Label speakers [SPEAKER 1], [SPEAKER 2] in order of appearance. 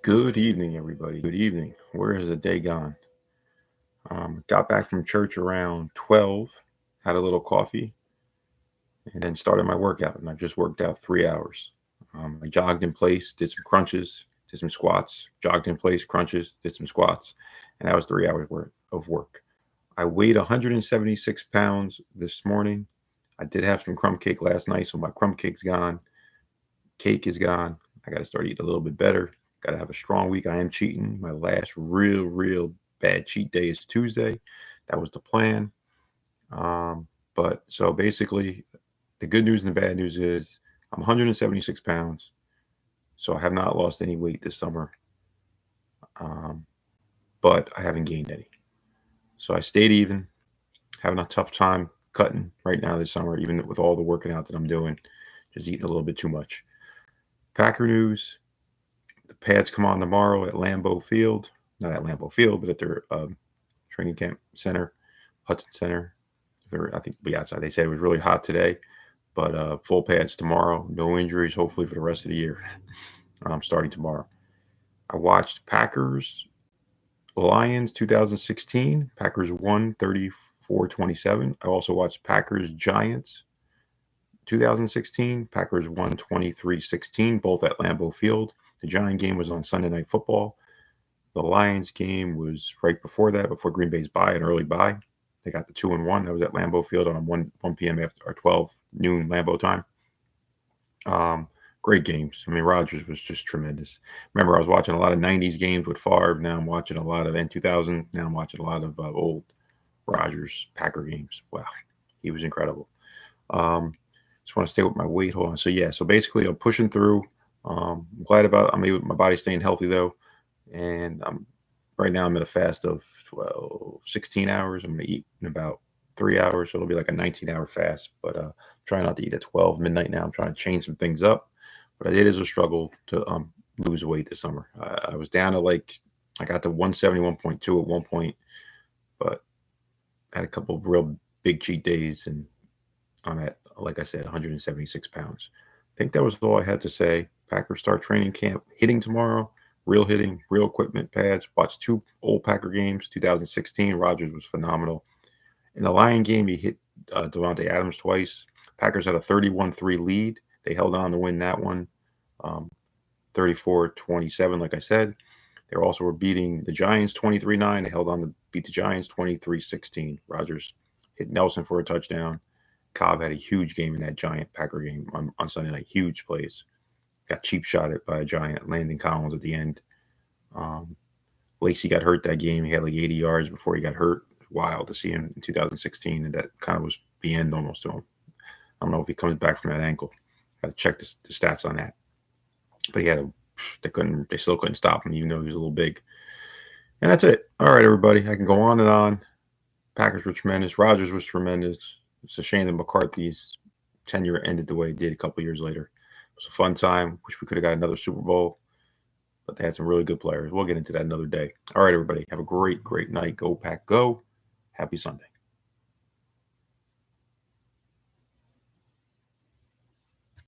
[SPEAKER 1] Good evening, everybody. Good evening. Where has the day gone? Got back from church around 12, had a little coffee, and then started my workout. And I've just worked out 3 hours. I jogged in place, did some crunches, did some squats, jogged in place, crunches, did some squats, and that was 3 hours worth of work. I weighed 176 pounds this morning. I did have some crumb cake last night, so my crumb cake's gone. Cake is gone. I got to start eating a little bit better. Got to have a strong week. I am cheating. My last real bad cheat day is Tuesday. That was the plan. But so basically, the good news and the bad news is I'm 176 pounds. So I have not lost any weight this summer. Um, but I haven't gained any. So I stayed even, having a tough time cutting right now this summer, even with all the working out that I'm doing, just eating a little bit too much. Packer news. The pads come on tomorrow at Lambeau Field. Not at Lambeau Field, but at their training camp center, Hudson Center. I think we'll be outside. They said it was really hot today, but full pads tomorrow. No injuries, hopefully, for the rest of the year. Starting tomorrow. I watched Packers Lions 2016. Packers won 34-27. I also watched Packers Giants 2016. Packers won 23-16, both at Lambeau Field. The Giant game was on Sunday Night Football. The Lions game was right before that, before Green Bay's bye, an early bye. They got the 2-1. That was at Lambeau Field on 1 p.m. after or 12 noon Lambeau time. Great games. I mean, Rodgers was just tremendous. Remember, I was watching a lot of 90s games with Favre. Now I'm watching a lot of N2000. Now I'm watching a lot of old Rodgers Packer games. Wow, he was incredible. Just want to stay with my weight. Hold on. So basically I'm pushing through. I'm glad about I'm able, my body's staying healthy though. And right now I'm at a fast of 16 hours. I'm going to eat in about 3 hours. So it'll be like a 19-hour fast, but trying not to eat at 12 midnight now. I'm trying to change some things up, but it is a struggle to lose weight this summer. I was down to I got to 171.2 at one point, but I had a couple of real big cheat days and I'm at, like I said, 176 pounds. I think that was all I had to say. Packers start training camp hitting tomorrow. Real hitting, real equipment, pads. Watched 2 old Packer games. 2016, Rodgers was phenomenal. In the Lion game, he hit Davante Adams twice. Packers had a 31-3 lead. They held on to win that one, 34-27, like I said. They also were beating the Giants 23-9. They held on to beat the Giants 23-16. Rodgers hit Nelson for a touchdown. Cobb had a huge game in that Giant Packer game on Sunday night. Huge plays. Got cheap shot at by a Giant, Landon Collins at the end. Lacey got hurt that game. He had like 80 yards before he got hurt. Wild to see him in 2016, and that kind of was the end almost to him. I don't know if he comes back from that ankle. Got to check the stats on that. But they still couldn't stop him, even though he was a little big. And that's it. All right, everybody. I can go on and on. Packers were tremendous. Rodgers was tremendous. It's a shame that McCarthy's tenure ended the way it did a couple years later. It was a fun time. Wish we could have got another Super Bowl, but they had some really good players. We'll get into that another day. All right, everybody. Have a great night. Go Pack Go. Happy Sunday.